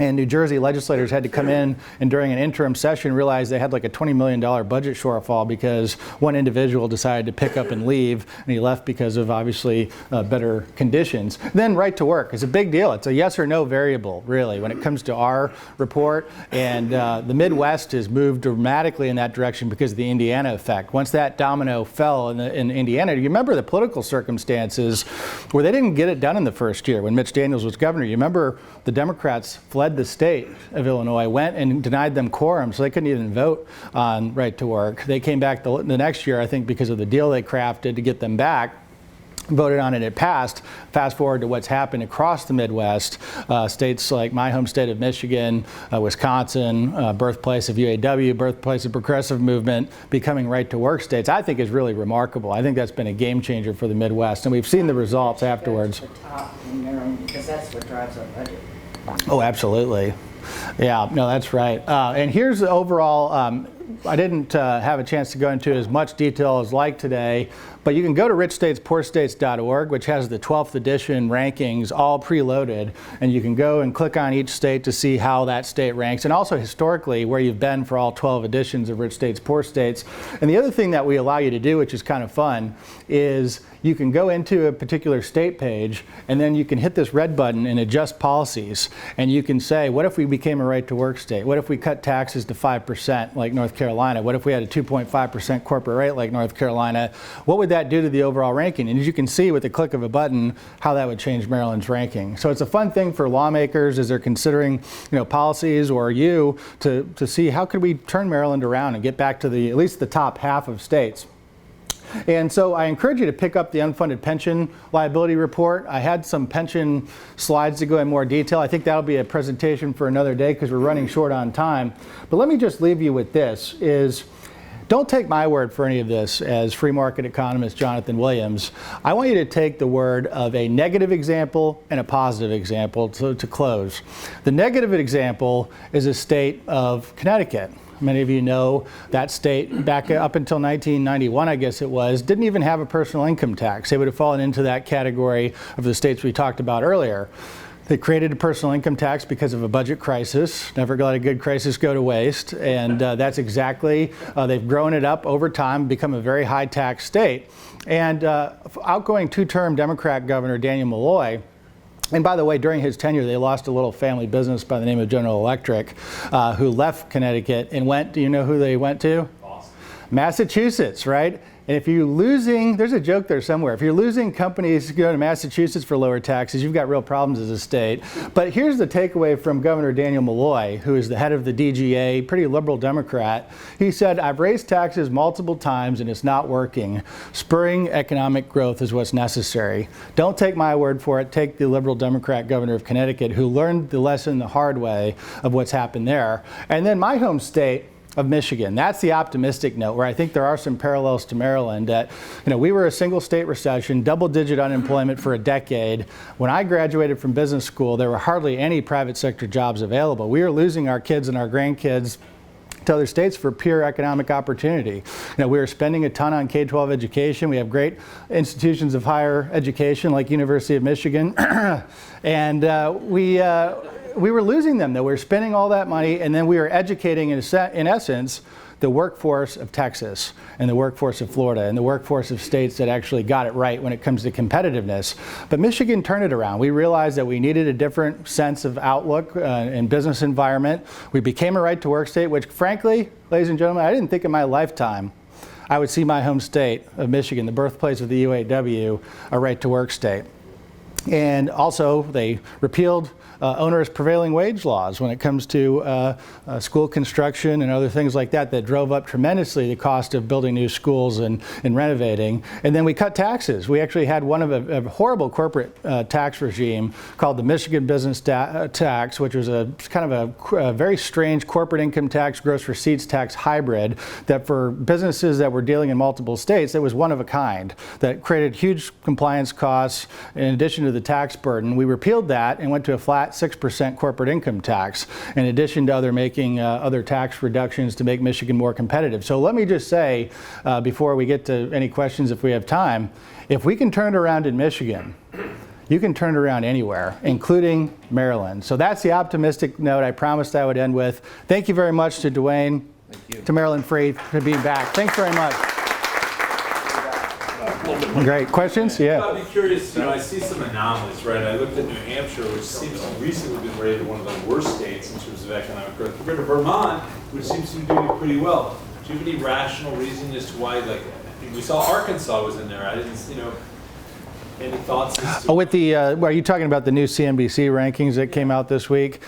And New Jersey legislators had to come in and during an interim session realize they had like a $20 million budget shortfall because one individual decided to pick up and leave, and he left because of obviously better conditions. Then right to work is a big deal. It's a yes or no variable, really, when it comes to our report. And the Midwest has moved dramatically in that direction because of the Indiana effect. Once that domino fell in Indiana, you remember the political circumstances where they didn't get it done in the first year when Mitch Daniels was governor. You remember the Democrats fled the state of Illinois, went and denied them quorum, so they couldn't even vote on right to work. They came back the next year, I think, because of the deal they crafted to get them back. Voted on it, it passed. Fast forward to what's happened across the Midwest, states like my home state of Michigan, Wisconsin, birthplace of UAW, birthplace of progressive movement, becoming right to work states, I think is really remarkable. I think that's been a game changer for the Midwest, and we've seen the results afterwards. The top in Maryland, because that's what drives our budget. Oh, absolutely. Yeah, no, that's right. And here's the overall, I didn't have a chance to go into as much detail as like today, but you can go to richstatespoorstates.org, which has the 12th edition rankings all preloaded, and you can go and click on each state to see how that state ranks, and also historically where you've been for all 12 editions of Rich States, Poor States. And the other thing that we allow you to do, which is kind of fun, is you can go into a particular state page, and then you can hit this red button and adjust policies, and you can say, what if we became a right to work state? What if we cut taxes to 5% like North Carolina? What if we had a 2.5% corporate rate like North Carolina? What would that do to the overall ranking? And as you can see with the click of a button, how that would change Maryland's ranking. So it's a fun thing for lawmakers as they're considering, policies, or you to see how could we turn Maryland around and get back to at least the top half of states. And so I encourage you to pick up the unfunded pension liability report. I had some pension slides to go in more detail. I think that'll be a presentation for another day because we're running short on time. But let me just leave you with this, is don't take my word for any of this as free market economist Jonathan Williams. I want you to take the word of a negative example and a positive example to close. The negative example is a state of Connecticut. Many of you know that state back up until 1991, I guess it was, didn't even have a personal income tax. They would have fallen into that category of the states we talked about earlier. They created a personal income tax because of a budget crisis. Never let a good crisis go to waste. And that's exactly, they've grown it up over time, become a very high tax state. And outgoing two-term Democrat Governor Daniel Malloy, and by the way, during his tenure, they lost a little family business by the name of General Electric, who left Connecticut and went, do you know who they went to? Awesome. Massachusetts, right? And if you're losing, there's a joke there somewhere, if you're losing companies to go to Massachusetts for lower taxes, you've got real problems as a state. But here's the takeaway from Governor Daniel Malloy, who is the head of the DGA, pretty liberal Democrat. He said, I've raised taxes multiple times and it's not working. Spurring economic growth is what's necessary. Don't take my word for it. Take the liberal Democrat governor of Connecticut, who learned the lesson the hard way of what's happened there. And then my home state of Michigan. That's the optimistic note, where I think there are some parallels to Maryland. That, we were a single state recession, double-digit unemployment for a decade. When I graduated from business school, there were hardly any private sector jobs available. We were losing our kids and our grandkids to other states for pure economic opportunity. We were spending a ton on K-12 education. We have great institutions of higher education like University of Michigan, and we were losing them, though. We were spending all that money, and then we were educating, in essence, the workforce of Texas and the workforce of Florida and the workforce of states that actually got it right when it comes to competitiveness. But Michigan turned it around. We realized that we needed a different sense of outlook and business environment. We became a right-to-work state, which, frankly, ladies and gentlemen, I didn't think in my lifetime I would see my home state of Michigan, the birthplace of the UAW, a right-to-work state. And also, they repealed onerous prevailing wage laws when it comes to school construction and other things like that drove up tremendously the cost of building new schools and renovating. And then we cut taxes. We actually had one of a horrible corporate tax regime called the Michigan Business Tax, which was a kind of a very strange corporate income tax, gross receipts tax hybrid that for businesses that were dealing in multiple states, it was one of a kind that created huge compliance costs in addition to the tax burden. We repealed that and went to a flat 6% corporate income tax, in addition to other tax reductions to make Michigan more competitive. So let me just say, before we get to any questions if we have time, if we can turn it around in Michigan, you can turn it around anywhere, including Maryland. So that's the optimistic note I promised I would end with. Thank you very much to Dwayne, to Maryland Free for being back. Thanks very much. Great. Questions? Yeah. I'd be curious, I see some anomalies, right? I looked at New Hampshire, which seems to have recently been rated one of the worst states in terms of economic growth, compared to Vermont, which seems to be doing pretty well. Do you have any rational reason as to why, we saw Arkansas was in there. I didn't, any thoughts as to... With the, are you talking about the new CNBC rankings that came out this week?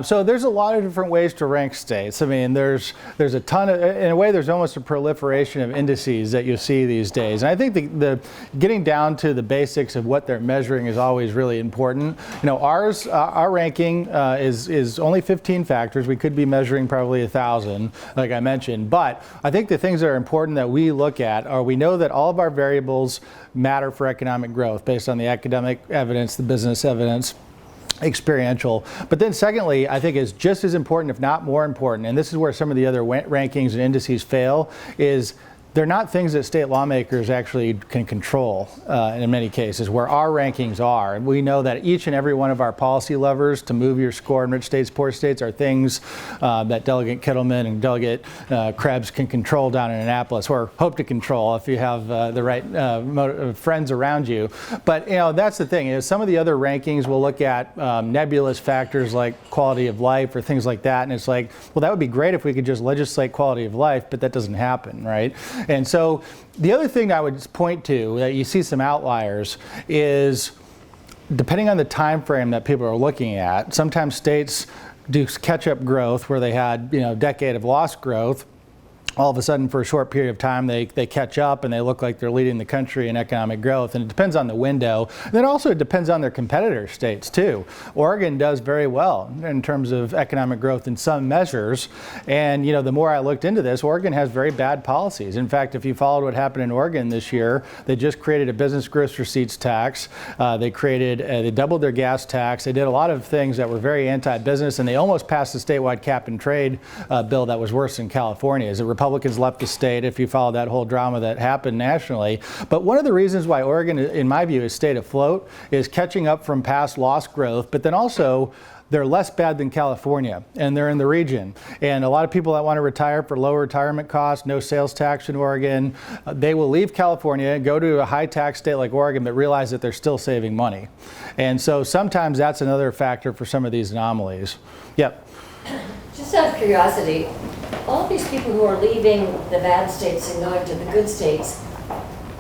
So there's a lot of different ways to rank states. I mean, there's a ton of, in a way, there's almost a proliferation of indices that you see these days. And I think the getting down to the basics of what they're measuring is always really important. Our ranking is only 15 factors. We could be measuring probably 1,000, like I mentioned. But I think the things that are important that we look at are, we know that all of our variables matter for economic growth based on the academic evidence, the business evidence, experiential. But then secondly, I think is just as important, if not more important, and this is where some of the other rankings and indices fail, is they're not things that state lawmakers actually can control in many cases, where our rankings are. And we know that each and every one of our policy levers to move your score in rich states, poor states are things that Delegate Kittleman and Delegate Krebs can control down in Annapolis, or hope to control if you have the right friends around you. But that's the thing, some of the other rankings will look at nebulous factors like quality of life or things like that. And it's like, well, that would be great if we could just legislate quality of life, but that doesn't happen, right? And so the other thing I would point to that you see some outliers is, depending on the time frame that people are looking at, sometimes states do catch-up growth where they had a decade of lost growth. all of a sudden for a short period of time they catch up and they look like they're leading the country in economic growth. And it depends on the window. And then also it depends on their competitor states too. Oregon does very well in terms of economic growth in some measures. And you know, the more I looked into this, Oregon has very bad policies. In fact, if you followed what happened in Oregon this year, they just created a business gross receipts tax. They doubled their gas tax. They did a lot of things that were very anti-business, and they almost passed a statewide cap and trade bill that was worse than California's. The Republicans left the state, if you follow that whole drama that happened nationally. But one of the reasons why Oregon, in my view, has stayed afloat is catching up from past lost growth, but then also they're less bad than California, and they're in the region. And a lot of people that want to retire for low retirement costs, no sales tax in Oregon, they will leave California, go to a high tax state like Oregon, but realize that they're still saving money. And so sometimes that's another factor for some of these anomalies. Yep. Just out of curiosity, all of these people who are leaving the bad states and going to the good states,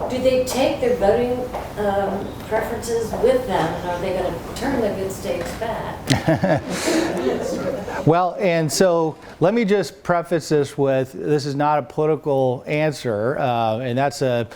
do they take their voting preferences with them, and are they going to turn the good states back? Well, and so let me just preface this with, this is not a political answer, and that's a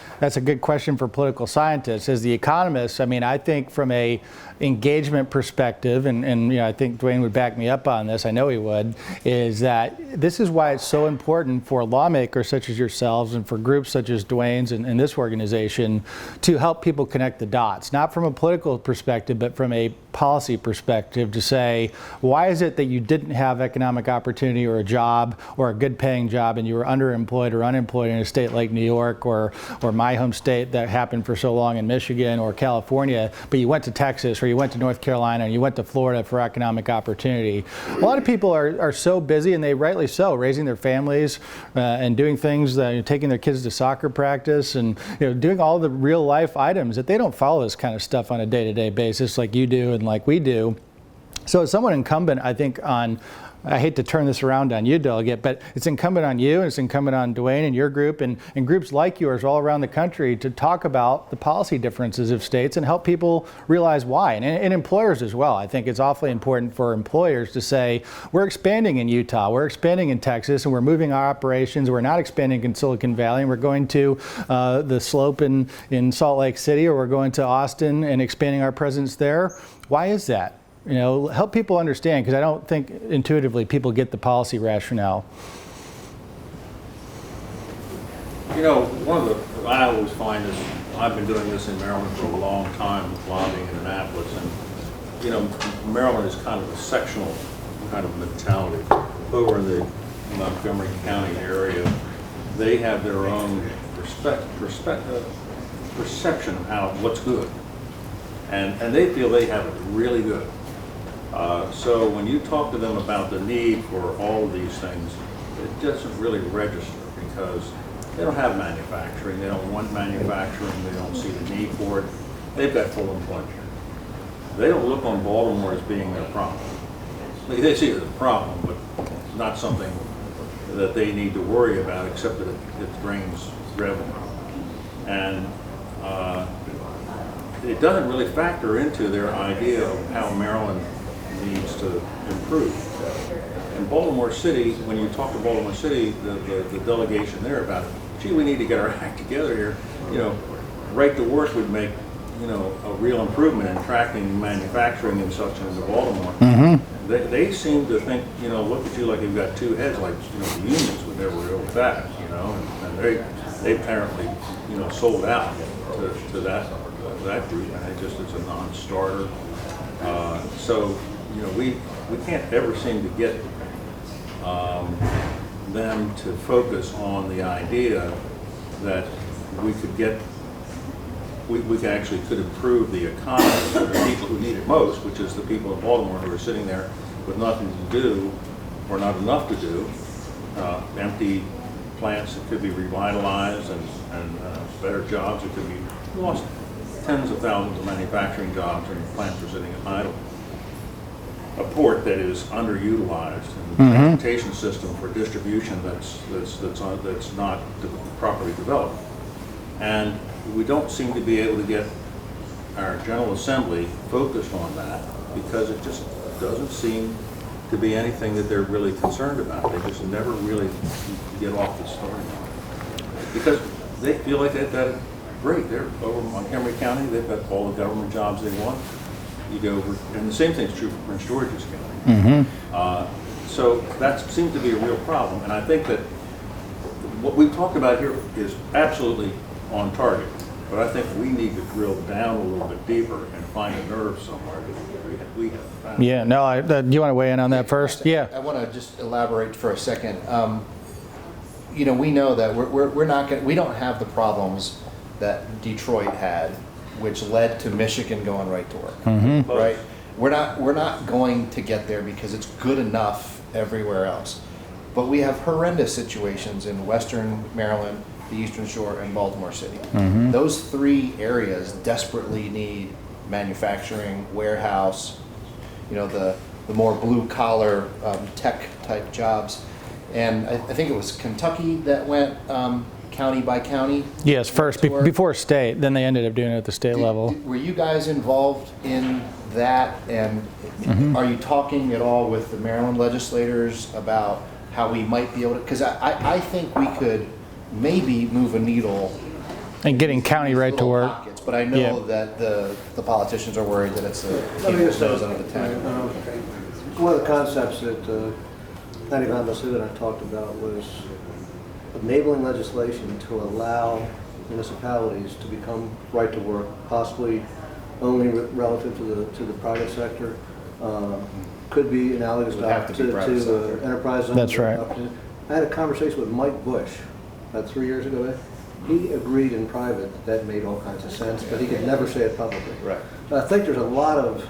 good question for political scientists. As the economist, I mean, I think from a engagement perspective, and you know, I think Dwayne would back me up on this, I know he would, is that this is why it's so important for lawmakers such as yourselves and for groups such as Dwayne's and this organization to help people connect the dots, not from a political perspective, but from a policy perspective, to say, why is it that you didn't have economic opportunity or a job or a good paying job and you were underemployed or unemployed in a state like New York or my home state that happened for so long in Michigan or California, but you went to Texas or you went to North Carolina and you went to Florida for economic opportunity. A lot of people are so busy, and they rightly so, raising their families and doing things, taking their kids to soccer practice and doing all the real life items, that they don't follow this kind of stuff on a day-to-day basis like you do and like we do. So it's somewhat incumbent, I think, on, I hate to turn this around on you, Delegate, but it's incumbent on you and it's incumbent on Dwayne and your group and groups like yours all around the country to talk about the policy differences of states and help people realize why. And employers as well. I think it's awfully important for employers to say, we're expanding in Utah, we're expanding in Texas, and we're moving our operations. We're not expanding in Silicon Valley, and we're going to the Slope in Salt Lake City, or we're going to Austin and expanding our presence there. Why is that? Help people understand, because I don't think intuitively people get the policy rationale. One of the, I always find is, I've been doing this in Maryland for a long time, lobbying in Annapolis, and Maryland is kind of a sectional kind of mentality. Over in the Montgomery County area, they have their own perception of what's good, and they feel they have it really good. So when you talk to them about the need for all of these things, it doesn't really register, because they don't have manufacturing, they don't want manufacturing, they don't see the need for it. They've got full employment. They don't look on Baltimore as being their problem. They see it as a problem, but not something that they need to worry about, except that it brings revenue. And it doesn't really factor into their idea of how Maryland needs to improve. In Baltimore City, when you talk to Baltimore City, the delegation there about, gee, we need to get our act together here, right to work would make, a real improvement in attracting manufacturing and such into Baltimore. Mm-hmm. They seem to think, look at you like you've got two heads, like, the unions would never deal with that, and they apparently, sold out to that group, and it's a non-starter. So, we can't ever seem to get them to focus on the idea that we actually could improve the economy for the people who need it most, which is the people in Baltimore who are sitting there with nothing to do or not enough to do, empty plants that could be revitalized and better jobs that could be lost. Tens of thousands of manufacturing jobs and plants are sitting idle. A port that is underutilized, and a transportation system for distribution that's not properly developed. And we don't seem to be able to get our General Assembly focused on that, because it just doesn't seem to be anything that they're really concerned about. They just never really get off the starting line. Because they feel like they've got it great. They're over in Montgomery County, they've got all the government jobs they want. You go over, and the same thing's true for Prince George's County. So that seems to be a real problem. And I think that what we've talked about here is absolutely on target. But I think we need to drill down a little bit deeper and find a nerve somewhere that we have found. Yeah, no, do you want to weigh in on that first? Yeah. I want to just elaborate for a second. You know, we know that we're not going. We don't have the problems that Detroit had, which led to Michigan going right to work. Right? We're not going to get there because it's good enough everywhere else. But we have horrendous situations in Western Maryland, the Eastern Shore, and Baltimore City. Those three areas desperately need manufacturing, warehouse, you know, the more blue collar tech type jobs. And I think it was Kentucky that went county by county. Yes, first, before state, then they ended up doing it at the state level. Were you guys involved in that? And are you talking at all with the Maryland legislators about how we might be able to, because I think we could maybe move a needle And getting county right to little work. pockets, but I know that the politicians are worried that it's a Let me just say, nose under the tent. one of the concepts that Patty Van Basu and I talked about was enabling legislation to allow municipalities to become right to work, possibly only relative to the private sector. Could be analogous It would have to be private sector. enterprise zones. That's right. I had a conversation with Mike Bush about 3 years ago. He agreed in private that made all kinds of sense, but he could never say it publicly. Right. I think there's a lot of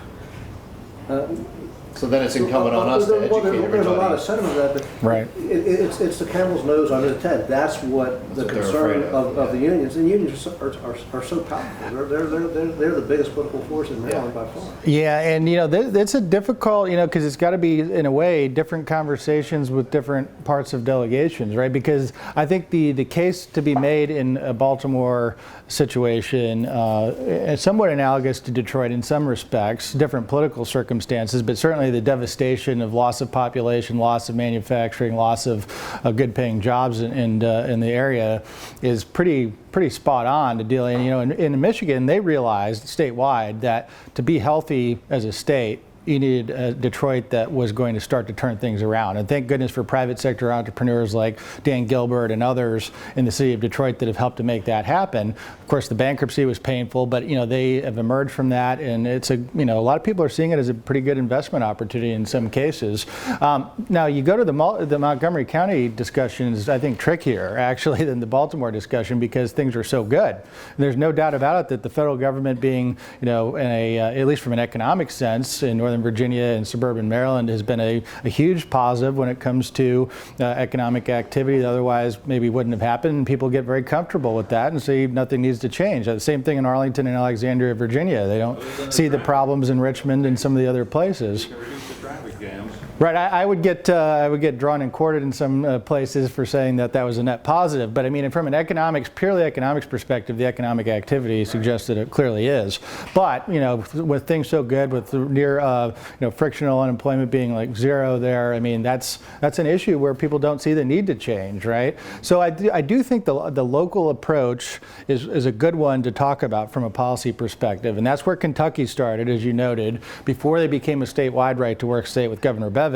So then it's incumbent on us to educate everybody. There's a lot of sentiment of that, but Right. it's the camel's nose under the tent. That's what the what they're concern afraid of the unions. And unions are so powerful. They're the biggest political force in Maryland by far. Yeah, and you know, it's a difficult, you know, because it's got to be, in a way, different conversations with different parts of delegations, right? Because I think the case to be made in a Baltimore situation is somewhat analogous to Detroit in some respects, different political circumstances, but certainly the devastation of loss of population, loss of manufacturing, loss of good-paying jobs in the area is pretty spot on to deal. And you know, in Michigan, they realized statewide that to be healthy as a state, you needed Detroit that was going to start to turn things around. And thank goodness for private sector entrepreneurs like Dan Gilbert and others in the city of Detroit that have helped to make that happen. Of course, the bankruptcy was painful, but you know, they have emerged from that, and it's a lot of people are seeing it as a pretty good investment opportunity in some cases. Now, you go to the Montgomery County discussion is, I think, trickier actually than the Baltimore discussion because things are so good. And there's no doubt about it that the federal government being, you know, in at least from an economic sense in Northern Virginia and suburban Maryland has been a huge positive when it comes to economic activity that otherwise maybe wouldn't have happened. And people get very comfortable with that and say nothing needs to change. The same thing in Arlington and Alexandria, Virginia. They don't see the problems in Richmond and some of the other places. You can reduce the traffic jams. Right, I would get drawn and quartered in some places for saying that was a net positive. But I mean, from an purely economics perspective, the economic activity suggests that it clearly is. But you know, with things so good, with near frictional unemployment being like zero there, I mean, that's an issue where people don't see the need to change, right? So I do think the local approach is a good one to talk about from a policy perspective, and that's where Kentucky started, as you noted, before they became a statewide right-to-work state with Governor Bevin.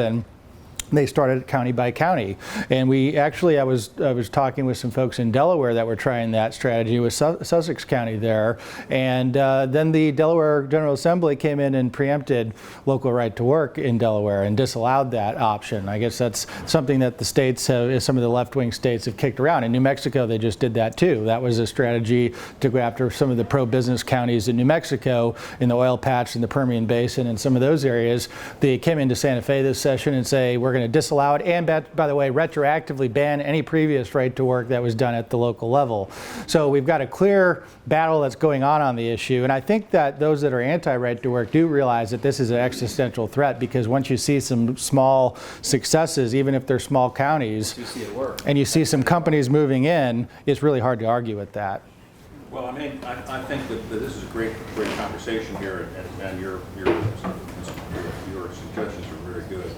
They started county by county, and I was talking with some folks in Delaware that were trying that strategy with Sussex County there, and then the Delaware General Assembly came in and preempted local right to work in Delaware and disallowed that option. I guess that's something that the states have, some of the left-wing states have kicked around. In New Mexico, they just did that too. That was a strategy to go after some of the pro-business counties in New Mexico, in the oil patch in the Permian Basin and some of those areas. They came into Santa Fe this session and say, we're going to disallow it, and by the way, retroactively ban any previous right to work that was done at the local level. So we've got a clear battle that's going on the issue, and I think that those that are anti-right to work do realize that this is an existential threat, because once you see some small successes, even if they're small counties, You see it work. and you see some companies moving in, it's really hard to argue with that. Well, I mean, I think that this is a great conversation here, and your suggestions are very good.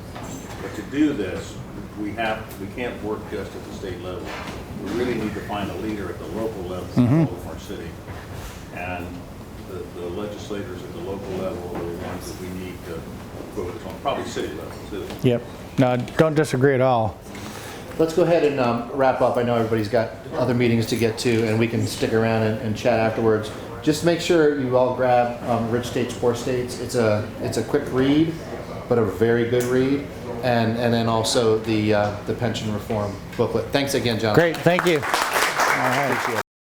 But to do this, we can't work just at the state level. We really need to find a leader at the local level in Baltimore City. And the legislators at the local level are the ones that we need to focus on, probably city level too. Yep. No, don't disagree at all. Let's go ahead and wrap up. I know everybody's got other meetings to get to, and we can stick around and chat afterwards. Just make sure you all grab Rich States, Poor States. It's a quick read, but a very good read. And then also the pension reform booklet. Thanks again, John. Great, thank you. All right.